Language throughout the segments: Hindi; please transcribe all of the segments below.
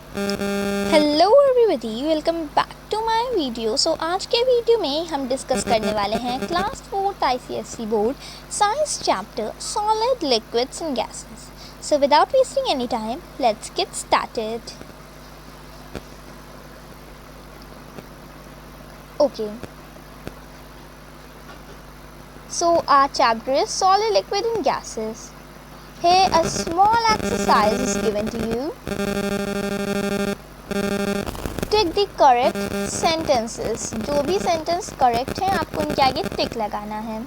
Hello everybody, welcome back to my video. आज के वीडियो में हम डिस्कस करने वाले हैं class 4 ICSE board science chapter solid liquids and gases. So without wasting any time, let's get started. Okay, so our chapter is solid, liquid and gases. Here a small exercise is given to you. Tick the correct sentences. जो भी सेंटेंस करेक्ट है आपको उनके आगे टिक लगाना है।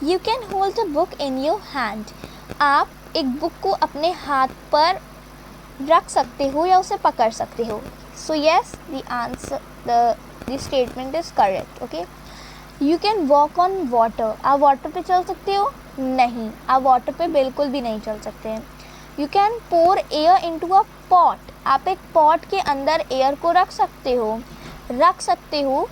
You can hold a book in your hand. आप एक बुक को अपने हाथ पर रख सकते हो या उसे पकड़ सकते हो। So yes, the answer the statement is correct. Okay, you can walk on water. आप वाटर पे चल सकते हो? नहीं, आप वाटर पे बिल्कुल भी नहीं चल सकते हैं। You can pour air into a pot. आप एक पॉट के अंदर एयर को रख सकते हो,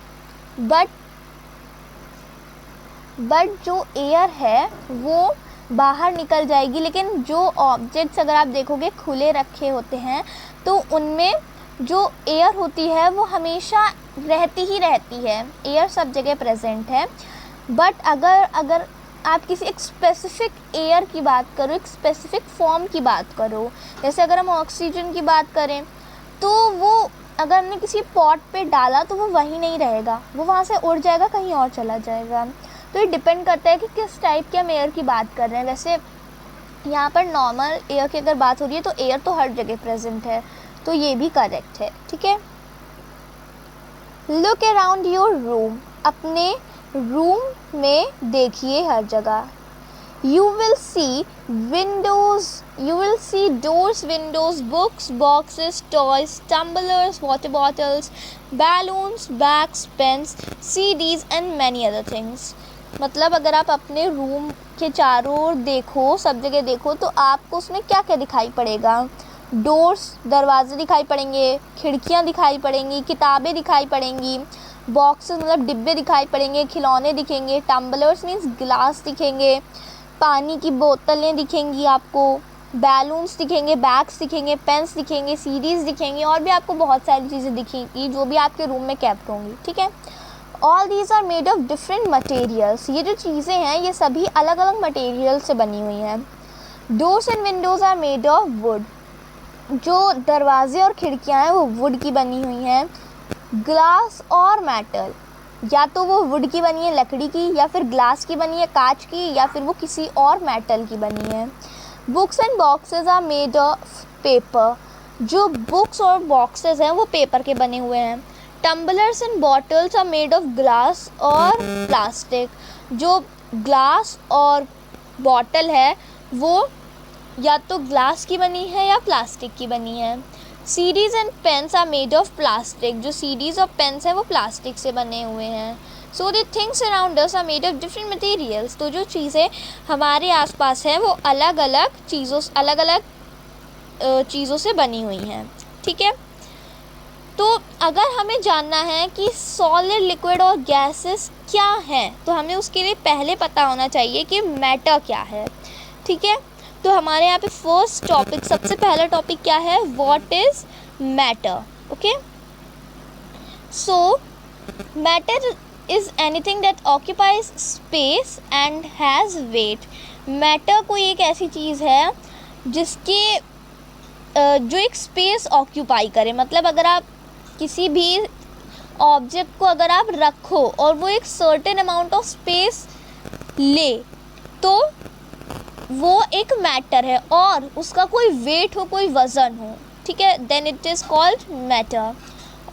बट जो एयर है वो बाहर निकल जाएगी। लेकिन जो ऑब्जेक्ट्स अगर आप देखोगे खुले रखे होते हैं तो उनमें जो एयर होती है वो हमेशा रहती ही रहती है। एयर सब जगह प्रेजेंट है। बट अगर आप किसी एक स्पेसिफिक एयर की बात करो, एक स्पेसिफिक फॉर्म की बात करो, जैसे अगर हम ऑक्सीजन की बात करें तो वो अगर हमने किसी पॉट पे डाला तो वो वहीं नहीं रहेगा, वो वहाँ से उड़ जाएगा, कहीं और चला जाएगा। तो ये डिपेंड करता है कि किस टाइप के हम एयर की बात कर रहे हैं। वैसे यहाँ पर नॉर्मल एयर की अगर बात हो रही है तो एयर तो हर जगह प्रेजेंट है, तो ये भी करेक्ट है। ठीक है, लुक अराउंड योर रूम। अपने रूम में देखिए हर जगह। You will see doors, windows, books, boxes, toys, tumblers, water bottles, balloons, bags, pens, CDs and many other things. मतलब अगर आप अपने रूम के चारों ओर देखो, सब जगह देखो, तो आपको उसमें क्या क्या दिखाई पड़ेगा? डोर्स, दरवाजे दिखाई पड़ेंगे, खिड़कियाँ दिखाई पड़ेंगी, किताबें दिखाई पड़ेंगी, बॉक्सेस मतलब डिब्बे दिखाई पड़ेंगे, खिलौने दिखेंगे, टम्बलर्स मीन्स गिलास दिखेंगे, पानी की बोतलें दिखेंगी आपको, बैलून्स दिखेंगे, बैग्स दिखेंगे, पेन्स दिखेंगे, सीडीज़ दिखेंगी, और भी आपको बहुत सारी चीज़ें दिखेंगी जो भी आपके रूम में कैप्ट होंगी। ठीक है, all these are made of different materials. ये जो चीज़ें हैं ये सभी अलग अलग मटेरियल से बनी हुई हैं। Doors and windows are made of wood. जो दरवाजे और खिड़कियाँ हैं वो वुड की बनी हुई हैं। ग्लास और मेटल, या तो वो वुड की बनी है लकड़ी की, या फिर ग्लास की बनी है कांच की, या फिर वो किसी और मेटल की बनी है। Books and boxes are made of paper. जो बुक्स और बॉक्सेस हैं वो पेपर के बने हुए हैं। Tumblers and bottles are made of glass और प्लास्टिक। जो ग्लास और बॉटल है वो या तो ग्लास की बनी है या प्लास्टिक की बनी है। CDs and pens are made of plastic. जो सीडीज़ और पेन्स हैं वो प्लास्टिक से बने हुए हैं। So the things around us are made of different materials. तो जो चीज़ें हमारे आसपास हैं वो अलग अलग चीज़ों से बनी हुई हैं। ठीक है, तो अगर हमें जानना है कि सॉलिड, लिक्विड और गैसेस क्या हैं तो हमें उसके लिए पहले पता होना चाहिए कि मैटर क्या है। ठीक है, तो हमारे यहाँ पे फर्स्ट टॉपिक, सबसे पहला टॉपिक क्या है? What is matter. Okay, so matter is anything that occupies space and has wait. Matter कोई एक ऐसी चीज़ है जिसके जो एक स्पेस ऑक्यूपाई करे। मतलब अगर आप किसी भी ऑब्जेक्ट को अगर आप रखो और वो एक सर्टेन अमाउंट ऑफ स्पेस ले तो वो एक मैटर है, और उसका कोई वेट हो, कोई वज़न हो। ठीक है, then it is called matter.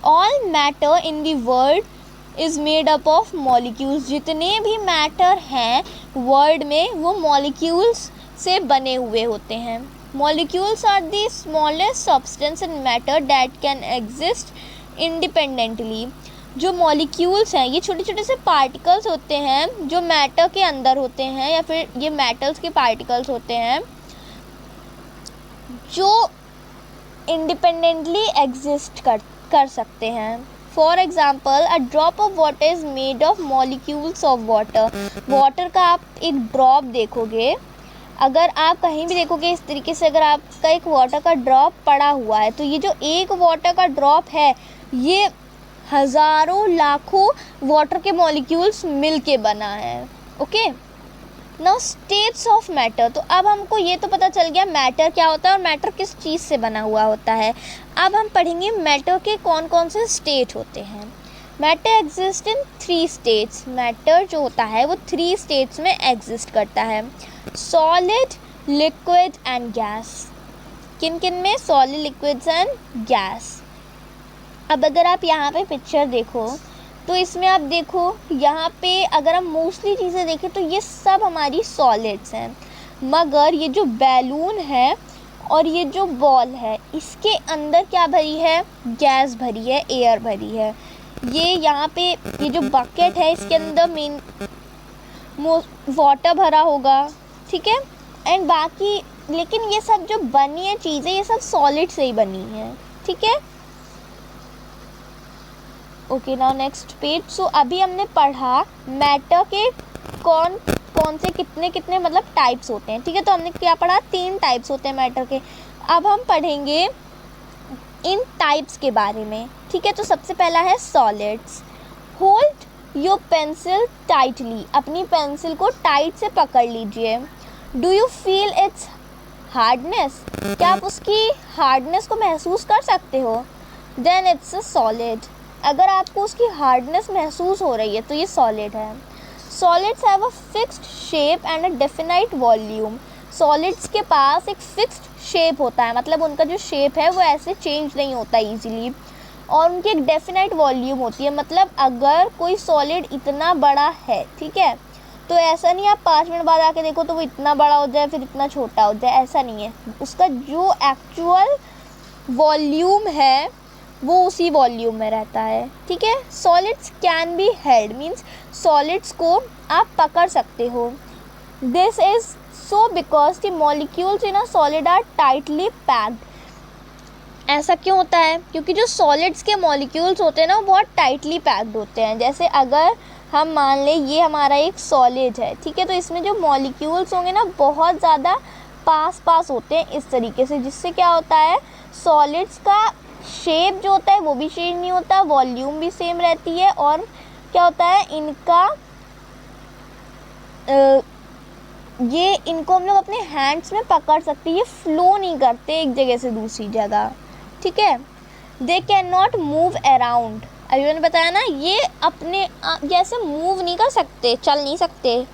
All matter in the world is made up of molecules. जितने भी मैटर हैं वर्ल्ड में वो मॉलिक्यूल्स से बने हुए होते हैं। Molecules are the smallest substance in matter that can exist independently. जो मॉलिक्यूल्स हैं ये छोटे छोटे से पार्टिकल्स होते हैं जो मैटर के अंदर होते हैं, या फिर ये मेटल्स के पार्टिकल्स होते हैं जो इंडिपेंडेंटली एग्जिस्ट कर सकते हैं। For example, a drop of water is made of molecules of water. Water का आप एक ड्रॉप देखोगे, अगर आप कहीं भी देखोगे इस तरीके से, अगर आपका एक वाटर का ड्रॉप पड़ा हुआ है तो ये जो एक वाटर का ड्रॉप है ये हज़ारों लाखों वाटर के मॉलिक्यूल्स मिल के बना है। Okay, now states of matter. तो अब हमको ये तो पता चल गया मैटर क्या होता है और मैटर किस चीज़ से बना हुआ होता है। अब हम पढ़ेंगे मैटर के कौन कौन से स्टेट होते हैं। Matter exist in 3 states. Matter जो होता है वो 3 स्टेट्स में एग्जिस्ट करता है, सॉलिड, लिक्विड एंड गैस। किन किन में? Solid, liquids and gas. अब अगर आप यहाँ पे पिक्चर देखो तो इसमें आप देखो यहाँ पे अगर हम मोस्टली चीज़ें देखें तो ये सब हमारी सॉलिड्स हैं, मगर ये जो बैलून है और ये जो बॉल है इसके अंदर क्या भरी है? गैस भरी है, एयर भरी है। ये यहाँ पे ये जो बकेट है इसके अंदर मेन वाटर भरा होगा, ठीक है। एंड बाकी लेकिन ये सब जो बनी है चीज़ें ये सब सॉलिड से ही बनी है, ठीक है। Okay, now next page. So अभी हमने पढ़ा मैटर के कौन कौन से कितने कितने मतलब टाइप्स होते हैं, ठीक है। तो हमने क्या पढ़ा? 3 टाइप्स होते हैं मैटर के। अब हम पढ़ेंगे इन टाइप्स के बारे में, ठीक है। तो सबसे पहला है solids. Hold your pencil tightly. अपनी पेंसिल को टाइट से पकड़ लीजिए। Do you feel its hardness? क्या आप उसकी हार्डनेस को महसूस कर सकते हो? Then it's a solid. अगर आपको उसकी हार्डनेस महसूस हो रही है तो ये सॉलिड है। Solids have a fixed shape and a definite volume. Solids के पास एक फिक्स्ड शेप होता है, मतलब उनका जो शेप है वो ऐसे चेंज नहीं होता ईजीली, और उनकी एक डेफिनाइट वॉल्यूम होती है। मतलब अगर कोई सॉलिड इतना बड़ा है, ठीक है, तो ऐसा नहीं आप 5 मिनट बाद आके देखो तो वो इतना बड़ा हो जाए फिर इतना छोटा हो जाए, ऐसा नहीं है। उसका जो एक्चुअल वॉल्यूम है वो उसी वॉल्यूम में रहता है, ठीक है। Solids can be held, means solids को आप पकड़ सकते हो। This is so because the molecules in a solid are tightly packed. ऐसा क्यों होता है? क्योंकि जो सॉलिड्स के मॉलिक्यूल्स होते हैं ना वो बहुत टाइटली पैक्ड होते हैं। जैसे अगर हम मान लें ये हमारा एक सॉलिड है, ठीक है, तो इसमें जो मॉलिक्यूल्स होंगे ना बहुत ज़्यादा पास होते हैं इस तरीके से, जिससे क्या होता है सॉलिड्स का शेप जो होता है वो भी चेंज नहीं होता, वॉल्यूम भी सेम रहती है, और क्या होता है इनका ये इनको हम लोग अपने हैंड्स में पकड़ सकते हैं, ये फ्लो नहीं करते एक जगह से दूसरी जगह, ठीक है। They can not move around. अभी मैंने बताया ना ये अपने जैसे मूव नहीं कर सकते, चल नहीं सकते।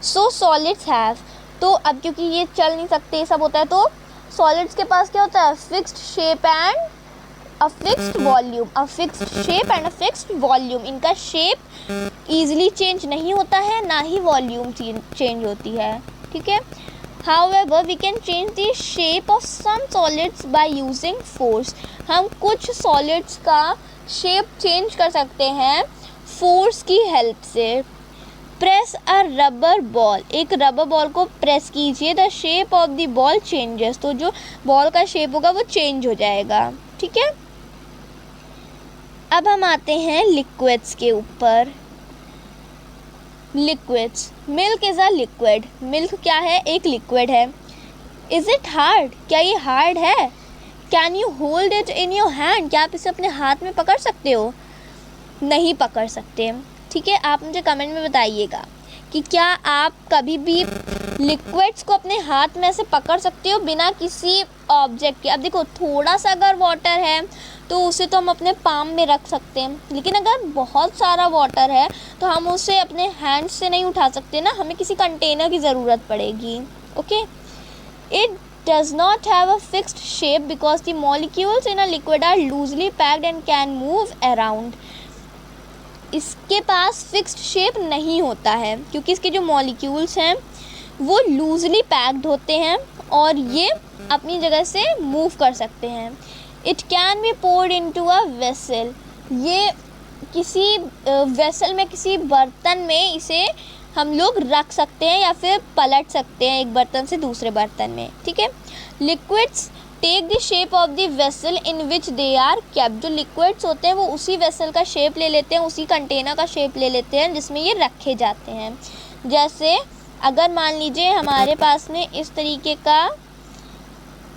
सो सॉलिड्स हैव, तो अब क्योंकि ये चल नहीं सकते ये सब होता है तो सॉलिड्स के पास क्या होता है? Fixed shape and a fixed volume. A fixed shape and a fixed volume. इनका शेप ईजिली चेंज नहीं होता है, ना ही वॉल्यूम चेंज होती है, ठीक है। However, we can change the shape of some solids by using force. हम कुछ solids का शेप चेंज कर सकते हैं फोर्स की हेल्प से। प्रेस अ रबर बॉल। एक रबर बॉल को प्रेस कीजिए, the shape of the ball changes. तो जो बॉल का शेप होगा वो चेंज हो जाएगा, ठीक है। अब हम आते हैं लिक्विड्स के ऊपर। Liquids. Milk is a liquid. Milk क्या है? एक लिक्विड है। Is it hard? क्या ये हार्ड है? Can you hold it in your hand? क्या आप इसे अपने हाथ में पकड़ सकते हो? नहीं पकड़ सकते, ठीक है। आप मुझे कमेंट में बताइएगा कि क्या आप कभी भी लिक्विड्स को अपने हाथ में ऐसे पकड़ सकते हो बिना किसी ऑब्जेक्ट के। अब देखो थोड़ा सा अगर वाटर है तो उसे तो हम अपने पाम में रख सकते हैं, लेकिन अगर बहुत सारा वाटर है तो हम उसे अपने हैंड से नहीं उठा सकते ना, हमें किसी कंटेनर की ज़रूरत पड़ेगी, okay. It does not have a fixed shape because the molecules in a liquid are loosely packed and can move around. इसके पास फिक्स्ड शेप नहीं होता है क्योंकि इसके जो मॉलिक्यूल्स हैं वो लूजली पैक्ड होते हैं और ये अपनी जगह से मूव कर सकते हैं। It can be poured into a vessel. ये किसी वेसल में, किसी बर्तन में इसे हम लोग रख सकते हैं या फिर पलट सकते हैं एक बर्तन से दूसरे बर्तन में, ठीक है। Liquids take the shape of the vessel in which they are kept. जो लिक्विड्स होते हैं वो उसी वेसल का शेप ले लेते हैं, उसी कंटेनर का शेप ले लेते हैं जिसमें ये रखे जाते हैं। जैसे अगर मान लीजिए हमारे पास में इस तरीके का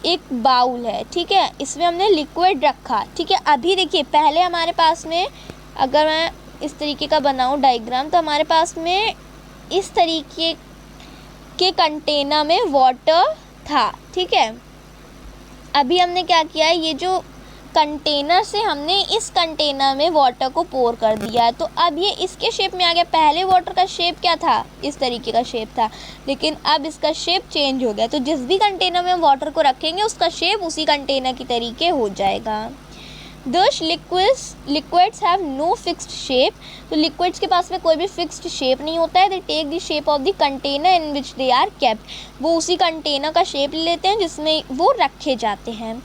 एक बाउल है, ठीक है, इसमें हमने लिक्विड रखा, ठीक है। अभी देखिए पहले हमारे पास में, अगर मैं इस तरीके का बनाऊं डायग्राम, तो हमारे पास में इस तरीके के कंटेनर में वाटर था, ठीक है। अभी हमने क्या किया है, ये जो कंटेनर से हमने इस कंटेनर में वाटर को पोर कर दिया है, तो अब ये इसके शेप में आ गया। पहले वाटर का शेप क्या था, इस तरीके का शेप था, लेकिन अब इसका शेप चेंज हो गया। तो जिस भी कंटेनर में हम वाटर को रखेंगे उसका शेप उसी कंटेनर की तरीके हो जाएगा। Thus liquids have no fixed shape. तो liquids के पास में कोई भी fixed shape नहीं होता है। They take the shape of the container in which they are kept. वो उसी कंटेनर का शेप ले लेते हैं जिसमें वो रखे जाते हैं।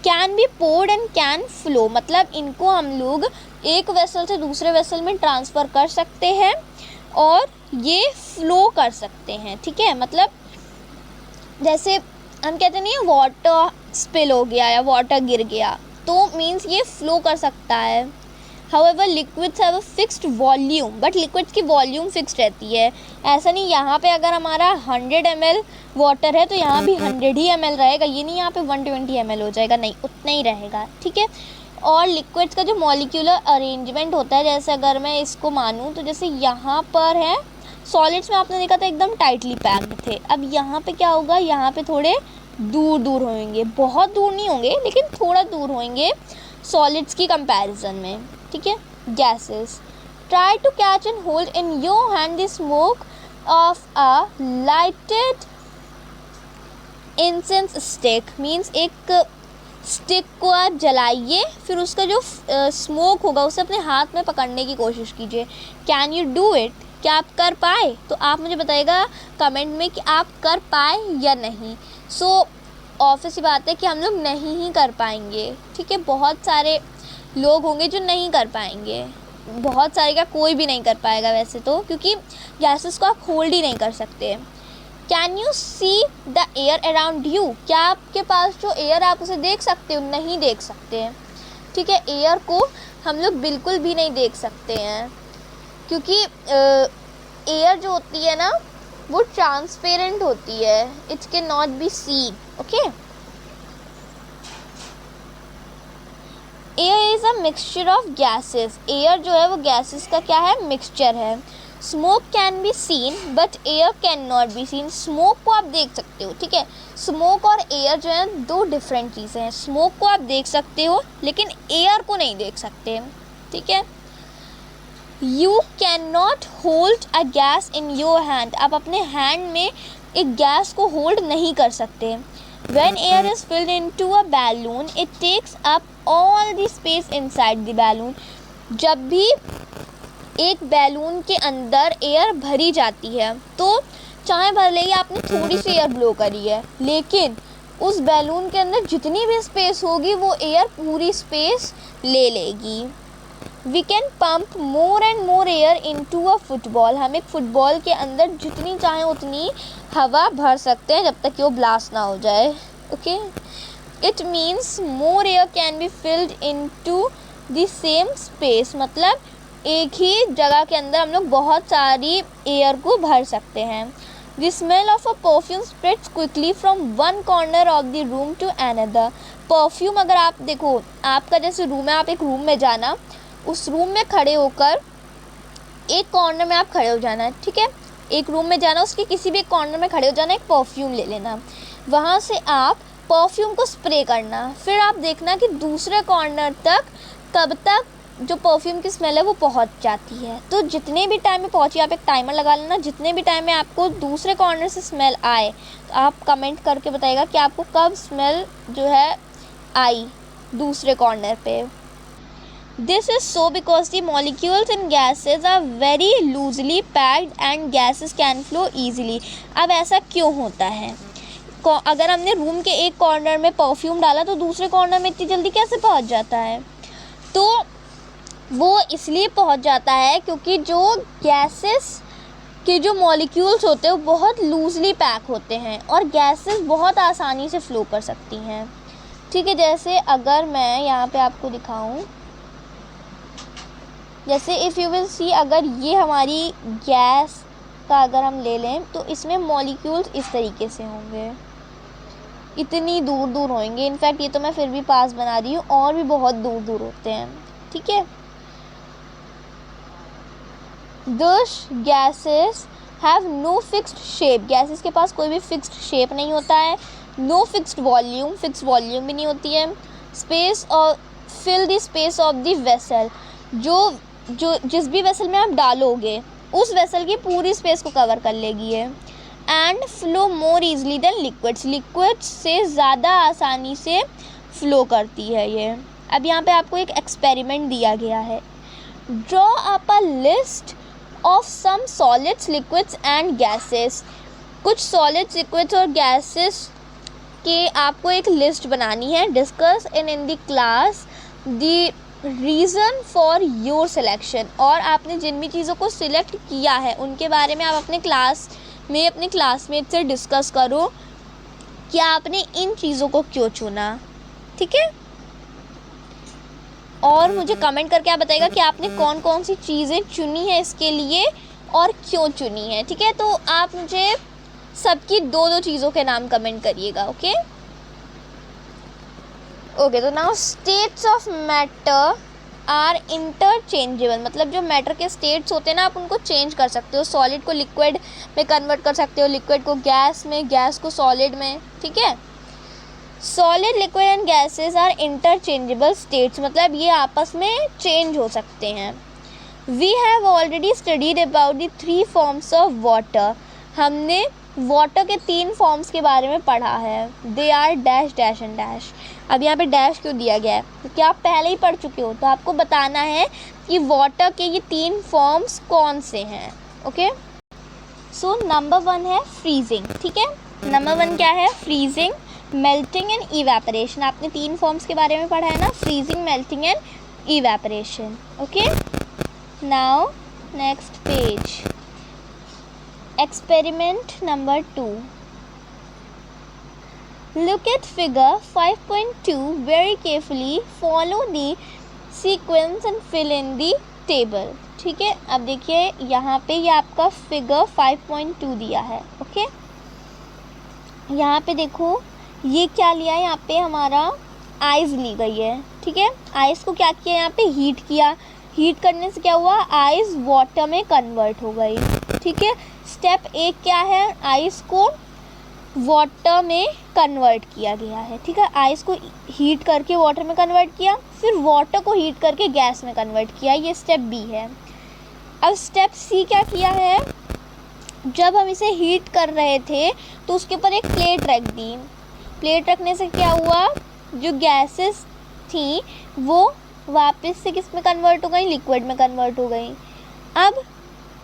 Can be poured and can flow, मतलब इनको हम लोग एक वेसल से दूसरे वेसल में ट्रांसफ़र कर सकते हैं और ये फ्लो कर सकते हैं, ठीक है। मतलब जैसे हम कहते नहीं है वाटर स्पिल हो गया या वाटर गिर गया, तो मीन्स ये फ्लो कर सकता है। However liquids have a fixed volume, but liquids की वॉल्यूम फिक्स्ड रहती है। ऐसा नहीं यहाँ पे अगर हमारा 100 ml वाटर है तो यहाँ भी 100 ही ml रहेगा, ये नहीं यहाँ पे 120 ml हो जाएगा, नहीं, उतना ही रहेगा, ठीक है। और लिक्विड्स का जो मॉलिक्यूलर अरेंजमेंट होता है, जैसे अगर मैं इसको मानूँ तो जैसे यहाँ पर है, सॉलिड्स में आपने देखा था एकदम टाइटली पैक्ड थे। अब यहाँ पे क्या होगा, यहाँ पे थोड़े दूर दूर होंगे, बहुत दूर नहीं होंगे लेकिन थोड़ा दूर होंगे सॉलिड्स की कंपैरिजन में, ठीक है। Gases try to catch and hold in your hand the smoke of a lighted incense stick, means एक स्टिक को आप जलाइए, फिर उसका जो स्मोक होगा उसे अपने हाथ में पकड़ने की कोशिश कीजिए। कैन यू डू इट, क्या आप कर पाए? तो आप मुझे बताइएगा कमेंट में कि आप कर पाए या नहीं। सो ऑब्वियस सी बात है कि हम लोग नहीं ही कर पाएंगे, ठीक है। बहुत सारे लोग होंगे जो नहीं कर पाएंगे, बहुत सारे, क्या कोई भी नहीं कर पाएगा वैसे तो, क्योंकि गैसेस को आप होल्ड ही नहीं कर सकते। Can you see the air around you, क्या आपके पास जो एयर आप उसे देख सकते हो? नहीं देख सकते, ठीक है। एयर को हम लोग बिल्कुल भी नहीं देख सकते हैं, क्योंकि एयर जो होती है ना वो ट्रांसपेरेंट होती है, it can not be seen, okay. Air is a mixture of gases, air जो है वो गैसेस का क्या है, मिक्सचर है। Smoke can be seen but air can not be seen, smoke को आप देख सकते हो, ठीक है। स्मोक और एयर जो है दो डिफरेंट चीज़ें हैं। स्मोक को आप देख सकते हो लेकिन एयर को नहीं देख सकते, ठीक है। You can not hold a gas in your hand, आप अपने हैंड में एक गैस को होल्ड नहीं कर सकते। When air is filled into a balloon it takes up all the space inside the balloon, जब भी एक बैलून के अंदर एयर भरी जाती है तो चाहे भले ही आपने थोड़ी सी एयर ब्लो करी है, लेकिन उस बैलून के अंदर जितनी भी स्पेस होगी वो एयर पूरी स्पेस ले लेगी। We can pump more and more air into a football, हम एक फुटबॉल के अंदर जितनी चाहें उतनी हवा भर सकते हैं जब तक कि वो ब्लास्ट ना हो जाए, okay. It means more air can be filled into the same space, मतलब एक ही जगह के अंदर हम लोग बहुत सारी एयर को भर सकते हैं। The smell of a perfume spreads quickly from one corner of the room to another, perfume अगर आप देखो, आपका जैसे रूम है, आप एक रूम में जाना, उस रूम में खड़े होकर एक कॉर्नर में आप खड़े हो जाना, ठीक है। एक रूम में जाना, उसके किसी भी एक कॉर्नर में खड़े हो जाना, एक परफ्यूम ले लेना, वहाँ से आप परफ्यूम को स्प्रे करना, फिर आप देखना कि दूसरे कॉर्नर तक कब तक जो परफ्यूम की स्मेल है वो पहुंच जाती है। तो जितने भी टाइम में पहुंची, आप एक टाइमर लगा लेना, जितने भी टाइम में आपको दूसरे कॉर्नर से स्मेल आए तो आप कमेंट करके बताइएगा कि आपको कब स्मेल जो है आई दूसरे कॉर्नर पे। This is so because the molecules in gases are very loosely packed and gases can flow easily. अब ऐसा क्यों होता है? अगर हमने रूम के एक कॉर्नर में परफ्यूम डाला तो दूसरे कॉर्नर में इतनी जल्दी कैसे पहुंच जाता है? तो वो इसलिए पहुंच जाता है क्योंकि जो गैसेस के जो मॉलिक्यूल्स होते हैं वो बहुत लूजली पैक होते हैं और गैसेस बहुत आसानी से फ़्लो कर सकती हैं, ठीक है। जैसे अगर मैं यहाँ पे आपको दिखाऊं, जैसे इफ़ यू विल सी, अगर ये हमारी गैस का अगर हम ले लें तो इसमें मॉलिक्यूल्स इस तरीके से होंगे, इतनी दूर दूर होंगे। इनफैक्ट ये तो मैं फिर भी पास बना रही हूँ, और भी बहुत दूर दूर होते हैं, ठीक है। Thus gases have no fixed shape, gases के पास कोई भी फिक्स्ड शेप नहीं होता है। No fixed volume, fix volume भी नहीं होती है। स्पेस और fill the space of the vessel, जो जिस भी वेसल में आप डालोगे उस वेसल की पूरी स्पेस को कवर कर लेगी है। And flow more easily than liquids, liquids से ज़्यादा आसानी से फ्लो करती है ये। अब यहाँ पे आपको एक एक्सपेरिमेंट दिया गया है। Draw up a list of some solids, liquids and gases, कुछ सॉलिड्स, लिक्विड्स और गैसेस के आपको एक लिस्ट बनानी है। Discuss in the class the reason for your selection, और आपने जिन भी चीज़ों को सिलेक्ट किया है उनके बारे में आप अपने क्लास में अपने क्लासमेट से डिस्कस करो कि आपने इन चीज़ों को क्यों चुना, ठीक है। और मुझे कमेंट करके आप बताइएगा कि आपने कौन कौन सी चीज़ें चुनी है इसके लिए और क्यों चुनी है, ठीक है। तो आप मुझे सबकी दो दो चीज़ों के नाम कमेंट करिएगा, ओके। ओके, तो now states of matter are interchangeable, मतलब जो मैटर के स्टेट्स होते हैं ना, आप उनको चेंज कर सकते हो। सॉलिड को लिक्विड में कन्वर्ट कर सकते हो, लिक्विड को गैस में, गैस को सॉलिड में, ठीक है। Solid, liquid and gases are interchangeable states, मतलब ये आपस में चेंज हो सकते हैं। We have already studied about the 3 forms of water, हमने वाटर के 3 फॉर्म्स के बारे में पढ़ा है। They are dash dash and dash. अब यहाँ पे डैश क्यों दिया गया है, क्योंकि आप पहले ही पढ़ चुके हो, तो आपको बताना है कि वाटर के ये 3 फॉर्म्स कौन से हैं, ओके। सो नंबर 1 है फ्रीजिंग, ठीक है। नंबर 1 क्या है, फ्रीजिंग, मेल्टिंग एंड इवेपोरेशन। आपने 3 फॉर्म्स के बारे में पढ़ा है ना, freezing, melting and evaporation, okay. Now next page, experiment number 2. Look at figure 5.2 very carefully, follow the sequence and fill in the table, ठीक है। अब देखिए यहाँ पे ये आपका फिगर 5.2 दिया है, ओके। यहाँ पे देखो ये क्या लिया है, यहाँ पे हमारा आइस ली गई है, ठीक है। आइस को क्या किया, यहाँ पे हीट किया, हीट करने से क्या हुआ, आइस वाटर में कन्वर्ट हो गई, ठीक है। स्टेप 1 क्या है, आइस को वाटर में कन्वर्ट किया गया है, ठीक है। आइस को हीट करके वाटर में कन्वर्ट किया, फिर वाटर को हीट करके गैस में कन्वर्ट किया, ये स्टेप बी है। अब स्टेप सी क्या किया है, जब हम इसे हीट कर रहे थे तो उसके ऊपर एक प्लेट रख दी, प्लेट रखने से क्या हुआ, जो गैसेस थी वो वापस से किस में कन्वर्ट हो गई, लिक्विड में कन्वर्ट हो गई। अब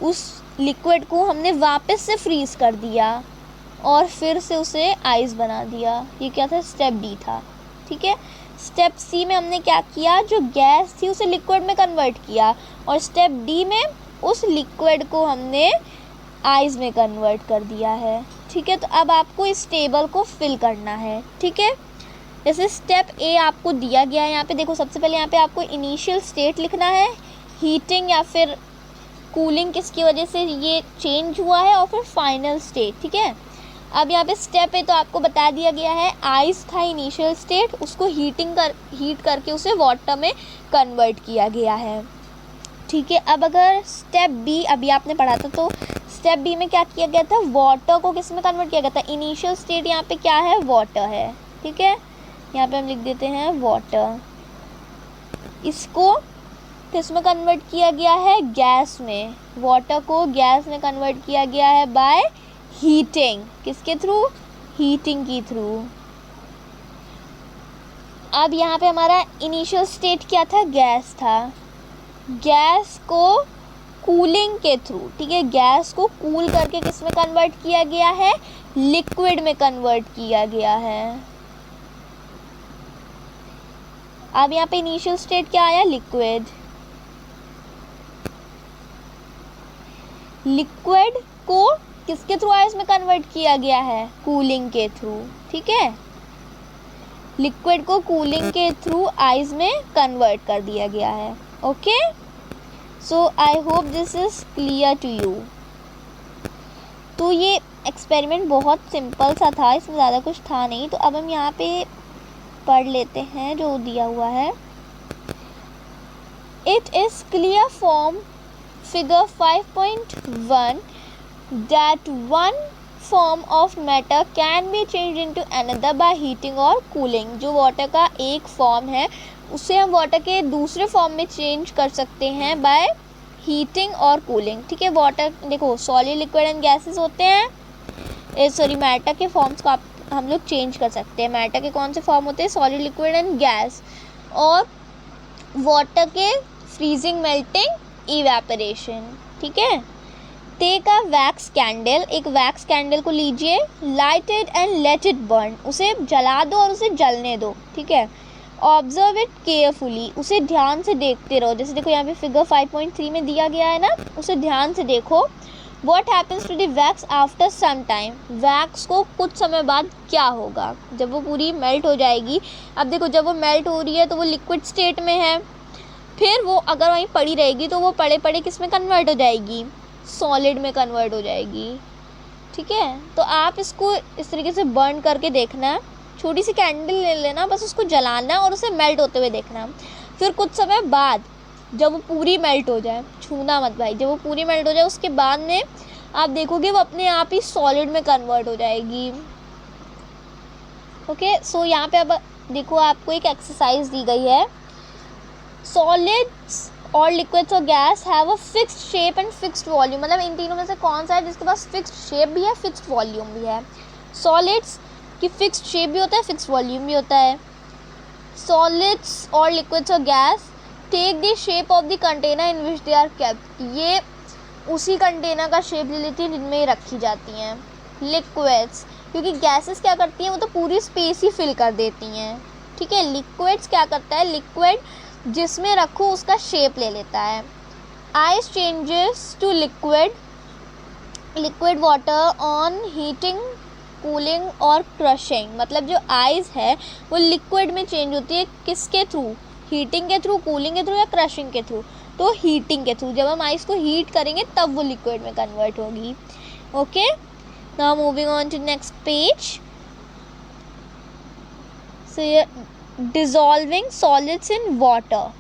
उस लिक्विड को हमने वापस से फ्रीज़ कर दिया और फिर से उसे आइस बना दिया, ये क्या था, स्टेप बी था, ठीक है। स्टेप सी में हमने क्या किया, जो गैस थी उसे लिक्विड में कन्वर्ट किया, और स्टेप डी में उस लिक्विड को हमने आइस में कन्वर्ट कर दिया है, ठीक है। तो अब आपको इस टेबल को फिल करना है, ठीक है। जैसे स्टेप ए आपको दिया गया है, यहाँ पे देखो सबसे पहले यहाँ पे आपको इनिशियल स्टेट लिखना है, हीटिंग या फिर कूलिंग किसकी वजह से ये चेंज हुआ है, और फिर फाइनल स्टेट, ठीक है। अब यहाँ पे स्टेप है तो आपको बता दिया गया है, आइस था इनिशियल स्टेट, उसको हीट करके उसे वाटर में कन्वर्ट किया गया है, ठीक है। अब अगर स्टेप बी अभी आपने पढ़ा था, तो स्टेप बी में क्या किया गया था, वाटर को किस में कन्वर्ट किया गया था, इनिशियल स्टेट यहाँ पे क्या है, वाटर है, ठीक है। यहाँ पे हम लिख देते हैं वाटर, इसको किस में कन्वर्ट किया गया है, गैस में, वाटर को गैस में कन्वर्ट किया गया है बाय हीटिंग, किसके थ्रू, हीटिंग की थ्रू। अब यहाँ पे हमारा इनिशियल स्टेट क्या था, गैस था, गैस को कूलिंग के थ्रू, ठीक है, गैस को कूल करके किस में कन्वर्ट किया गया है, लिक्विड में कन्वर्ट किया गया है। अब यहाँ पे इनिशियल स्टेट क्या आया, लिक्विड, लिक्विड को किसके थ्रू आइस में कन्वर्ट किया गया है, कूलिंग के थ्रू, ठीक है। लिक्विड को कूलिंग के थ्रू आइस में कन्वर्ट कर दिया गया है, okay. So I hope this is clear to you. तो ये एक्सपेरिमेंट बहुत सिंपल सा था, इसमें ज़्यादा कुछ था नहीं। तो अब हम यहाँ पे पढ़ लेते हैं जो दिया हुआ है। It is clear from figure 5.1 that one form of matter can be changed into another by heating or cooling। जो वाटर का एक फॉर्म है उसे हम वाटर के दूसरे फॉर्म में चेंज कर सकते हैं बाय हीटिंग और कूलिंग। ठीक है, वाटर देखो सॉलिड, लिक्विड एंड गैसेस होते हैं, सॉरी मैटर के फॉर्म्स को हम लोग चेंज कर सकते हैं। मैटर के कौन से फॉर्म होते हैं? Solid, liquid and gas. और वाटर के फ्रीजिंग, मेल्टिंग, इवेपोरेशन। ठीक है, टेक अ वैक्स कैंडल, एक वैक्स कैंडल को लीजिए, light it and let it burn, उसे जला दो और उसे जलने दो। ठीक है, ऑब्जर्व इट केयरफुली, उसे ध्यान से देखते रहो। जैसे देखो यहाँ पे फिगर 5.3 में दिया गया है ना, उसे ध्यान से देखो। What happens to the wax after some time? Wax को कुछ समय बाद क्या होगा? जब वो पूरी मेल्ट हो जाएगी। अब देखो जब वो मेल्ट हो रही है तो वो लिक्विड स्टेट में है, फिर वो अगर वहीं पड़ी रहेगी तो वो पड़े पड़े किस में कन्वर्ट हो जाएगी? सॉलिड में कन्वर्ट हो जाएगी। ठीक है, तो आप इसको इस तरीके से बर्न करके देखना। छोटी सी कैंडल ले लेना, बस उसको जलाना और उसे मेल्ट होते हुए देखना। फिर कुछ समय बाद जब वो पूरी मेल्ट हो जाए, छूना मत भाई, जब वो पूरी मेल्ट हो जाए उसके बाद में आप देखोगे वो अपने आप ही सॉलिड में कन्वर्ट हो जाएगी। ओके, सो यहाँ पे अब देखो आपको एक एक्सरसाइज दी गई है। सॉलिड्स और लिक्विड्स और guys have a fixed shape and fixed volume. मतलब इन तीनों में से कौन सा है जिसके पास फिक्स्ड शेप भी है, फिक्स्ड वॉल्यूम भी है? सॉलिड्स की फिक्स्ड शेप भी होता है, फिक्स्ड वॉल्यूम भी होता है। सॉलिड्स और लिक्विड्स और gas take the shape of the container in which they are kept, ये उसी कंटेनर का शेप ले लेती है जिनमें ये रखी जाती हैं। लिक्विड्स, क्योंकि गैसेस क्या करती हैं, वो तो पूरी स्पेस ही फिल कर देती हैं। ठीक है, लिक्विड्स क्या करता है, लिक्विड जिसमें रखो उसका शेप ले लेता है। Ice changes to liquid, liquid water on heating, cooling और क्रशिंग। मतलब जो आइस है वो लिक्विड में चेंज होती है, किसके थ्रू? हीटिंग के थ्रू, कूलिंग के थ्रू या क्रशिंग के थ्रू? तो हीटिंग के थ्रू। जब हम आइस को हीट करेंगे तब वो लिक्विड में कन्वर्ट होगी। Okay, now moving on to next page. So ये डिसॉल्विंग सॉलिड्स इन वाटर।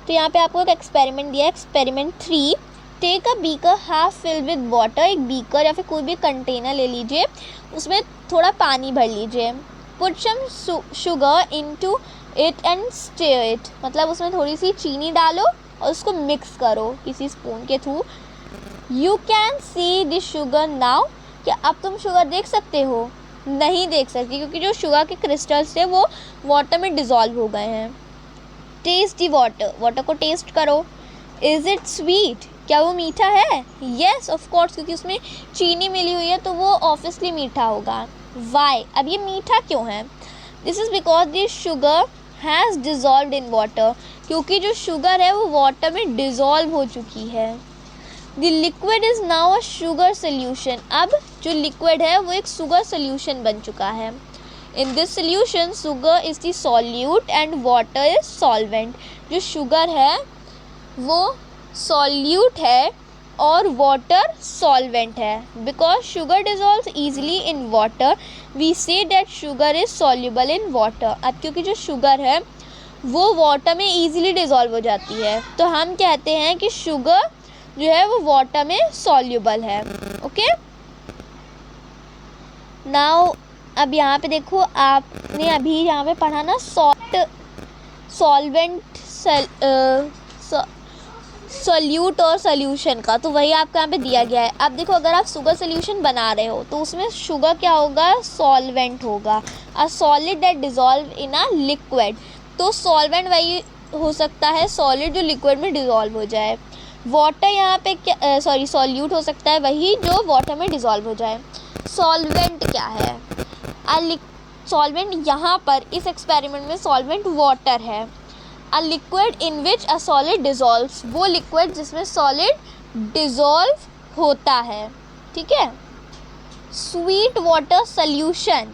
तो यहाँ पे आपको एक एक्सपेरिमेंट दिया है, experiment 3। Take a beaker half fill with water, एक बीकर या फिर कोई भी कंटेनर ले लीजिए, उसमें थोड़ा पानी भर लीजिए। Put some sugar into it and stir it, मतलब उसमें थोड़ी सी चीनी डालो और उसको मिक्स करो किसी स्पून के through. You can see the sugar now, क्या अब तुम शुगर देख सकते हो? नहीं देख सकते, क्योंकि जो शुगर के क्रिस्टल्स थे वो वाटर में डिज़ोल्व हो गए हैं। टेस्ट दी वाटर, वाटर को टेस्ट करो। इज़ इट स्वीट, क्या वो मीठा है? येस ऑफ कोर्स, क्योंकि उसमें चीनी मिली हुई है तो वो ऑब्वियसली मीठा होगा। वाई, अब ये मीठा क्यों है? This is because this sugar has dissolved in water, क्योंकि जो शुगर है वो वाटर में डिज़ोल्व हो चुकी है। The liquid is now a sugar solution, अब जो लिक्विड है वो एक शुगर सोल्यूशन बन चुका है। In this solution sugar is the solute and water is solvent. जो शुगर है वो सॉल्यूट है और वाटर सॉल्वेंट है। Because sugar dissolves easily in water we say that sugar is soluble in water. अब क्योंकि जो शुगर है वो वाटर में ईजिली डिज़ोल्व हो जाती है तो हम कहते हैं कि शुगर जो है वो वाटर में सॉल्युबल है। ओके, नाउ अब यहाँ पे देखो, आपने अभी यहाँ पे पढ़ा ना सॉल्वेंट, सोल्यूट और सोल्यूशन का, तो वही आपको यहाँ पे दिया गया है। अब देखो अगर आप शुगर सोल्यूशन बना रहे हो तो उसमें शुगर क्या होगा? सॉल्वेंट होगा। A solid that dissolve in a liquid, तो सॉल्वेंट वही हो सकता है सॉलिड जो लिक्विड में डिज़ोल्व हो जाए। वाटर यहाँ पे क्या, सॉल्यूट हो सकता है वही जो वाटर में डिज़ोल्व हो जाए। सॉल्वेंट क्या है? सॉल्वेंट यहाँ पर इस एक्सपेरिमेंट में सॉल्वेंट वाटर है। A liquid in which a solid डिज़ोल्व्स, वो लिक्विड जिसमें सॉलिड डिज़ोल्व होता है। ठीक है, स्वीट वाटर सॉल्यूशन।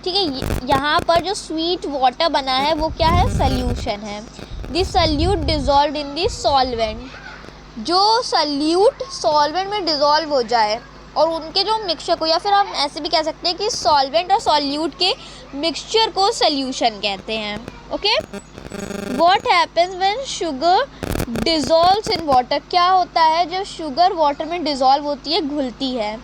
ठीक है, यहाँ पर जो स्वीट वाटर बना है वो क्या है? सॉल्यूशन है। The solute dissolved in the solvent, जो सॉल्यूट सॉल्वेंट में डिज़ोल्व हो जाए और उनके जो मिक्सचर को, या फिर हम ऐसे भी कह सकते हैं कि सॉल्वेंट और सॉल्यूट के मिक्सचर को सॉल्यूशन कहते हैं। Okay, what happens when sugar dissolves in water, क्या होता है जब शुगर वाटर में डिज़ोल्व होती है, घुलती है।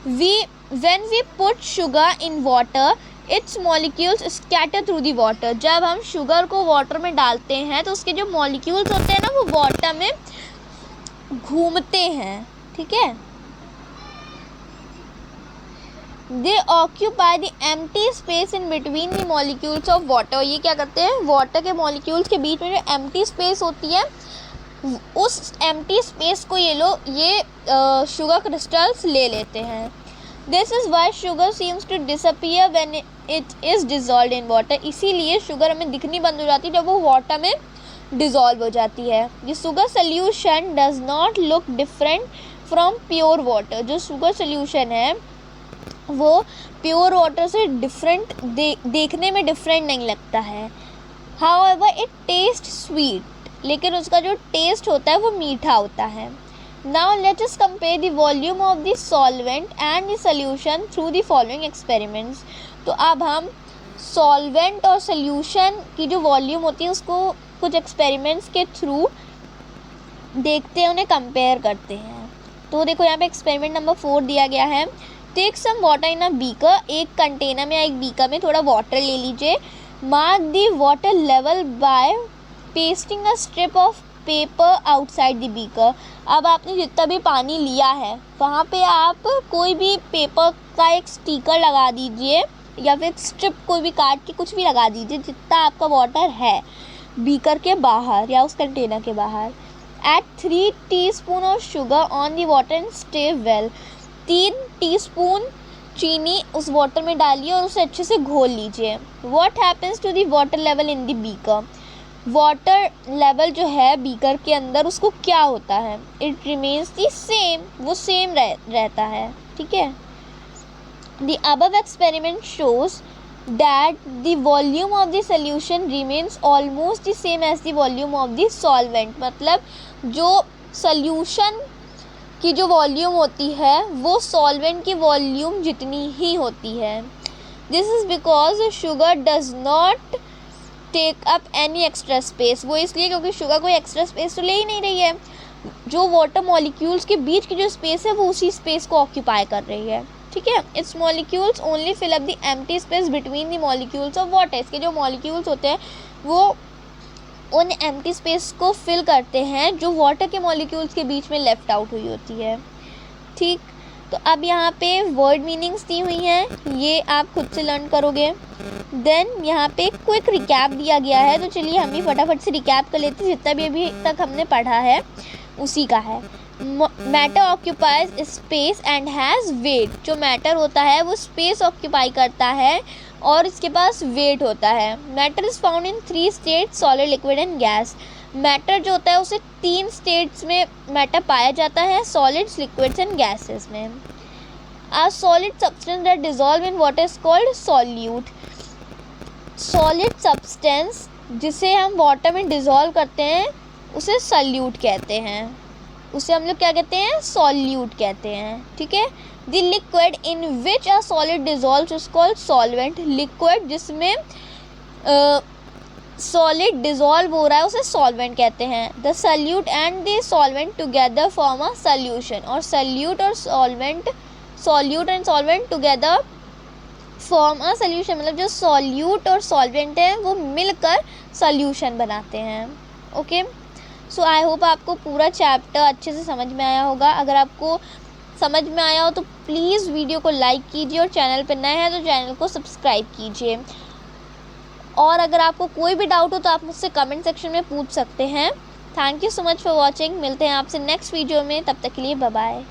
When we put sugar in water its molecules scatter through the water, जब हम शुगर को वाटर में डालते हैं तो उसके जो मॉलिक्यूल्स होते हैं ना, वो वाटर में घूमते हैं। ठीक है, दे occupy the empty space in between the molecules of water, ये क्या करते हैं, वाटर के मॉलिक्यूल्स के बीच में जो एम्प्टी स्पेस होती है, उस एम्प्टी स्पेस को ये शुगर क्रिस्टल्स ले लेते हैं। This is why sugar seems to disappear when it is dissolved in water, इसीलिए शुगर हमें दिखनी बंद हो जाती है जब वो वाटर में डिज़ोल्व हो जाती है। The sugar solution does not look different from pure water, जो शुगर सोल्यूशन है वो प्योर वाटर से डिफरेंट देखने में डिफरेंट नहीं लगता है। हाउएवर इट टेस्ट स्वीट, लेकिन उसका जो टेस्ट होता है वो मीठा होता है। Now let us compare the volume of the solvent and the solution through the following experiments. तो अब हम सॉल्वेंट और सॉल्यूशन की जो वॉल्यूम होती है उसको कुछ एक्सपेरिमेंट्स के थ्रू देखते हैं, उन्हें कंपेयर करते हैं। तो देखो यहाँ पे एक्सपेरिमेंट नंबर 4 दिया गया है। Take some water in a beaker, एक कंटेनर में या एक बीकर में थोड़ा वाटर ले लीजिए। Mark the water level by pasting a strip of paper outside the beaker. अब आपने जितना भी पानी लिया है वहाँ पे आप कोई भी पेपर का एक स्टिकर लगा दीजिए, या फिर स्ट्रिप कोई भी काट के कुछ भी लगा दीजिए जितना आपका वाटर है बीकर के बाहर या उस कंटेनर के बाहर। Add 3 teaspoon of sugar on the water and stir well, 3 teaspoon चीनी उस वाटर में डालिए और उसे अच्छे से घोल लीजिए। What happens to the water level in the beaker, water level जो है बीकर के अंदर उसको क्या होता है, इट रिमेन्स द सेम, वो सेम रहता है। ठीक है, the above experiment shows that the volume of the solution remains almost the same as the volume of the solvent, मतलब जो सॉल्यूशन की जो वॉल्यूम होती है वो सॉल्वेंट की वॉल्यूम जितनी ही होती है। This is because sugar does not take up any extra space, वो इसलिए क्योंकि शुगर कोई एक्स्ट्रा स्पेस तो ले ही नहीं रही है, जो वाटर मॉलिक्यूल्स के बीच की जो स्पेस है वो उसी स्पेस को ऑक्यूपाई कर रही है। ठीक है, its molecules only fill up the empty space between the molecules of water, इसके जो मॉलिक्यूल्स होते हैं वो उन एम्प्टी स्पेस को फिल करते हैं जो वाटर के मॉलिक्यूल्स के बीच में लेफ्ट आउट हुई होती है। ठीक, तो अब यहाँ पे वर्ड मीनिंग्स दी हुई हैं, ये आप खुद से लर्न करोगे। देन यहाँ पे क्विक रिकैप दिया गया है, तो चलिए हम भी फटाफट से रिकैप कर लेते हैं, जितना भी अभी तक हमने पढ़ा है उसी का है। Matter occupies space and has wait, जो मैटर होता है वो स्पेस ऑक्यूपाई करता है और इसके पास वेट होता है। Matter is found in 3 states, solid, liquid and gas. Matter जो होता है उसे 3 स्टेट्स में मैटर पाया जाता है, सॉलिड्स, लिक्विड्स एंड गैसेस में। A solid substance that dissolve in water is called solute, solid substance जिसे हम वाटर में डिसॉल्व करते हैं उसे सॉल्यूट कहते हैं, उसे हम लोग क्या कहते हैं, सॉल्यूट कहते हैं। ठीक है, the liquid in which a solid dissolves is called solvent, liquid जिसमें सॉलिड डिसॉल्व हो रहा है उसे सॉल्वेंट कहते हैं। The solute and the solvent together form a solution, और सॉल्यूट और solvent, solute and solvent together form a solution, मतलब जो सॉल्यूट और सॉल्वेंट है वो मिलकर सॉल्यूशन बनाते हैं। ओके, सो आई होप आपको पूरा चैप्टर अच्छे से समझ में आया होगा। अगर आपको समझ में आया हो तो प्लीज़ वीडियो को लाइक कीजिए, और चैनल पर नए हैं तो चैनल को सब्सक्राइब कीजिए। और अगर आपको कोई भी डाउट हो तो आप मुझसे कमेंट सेक्शन में पूछ सकते हैं। Thank you so much for watching, मिलते हैं आपसे नेक्स्ट वीडियो में, तब तक के लिए बाय बाय।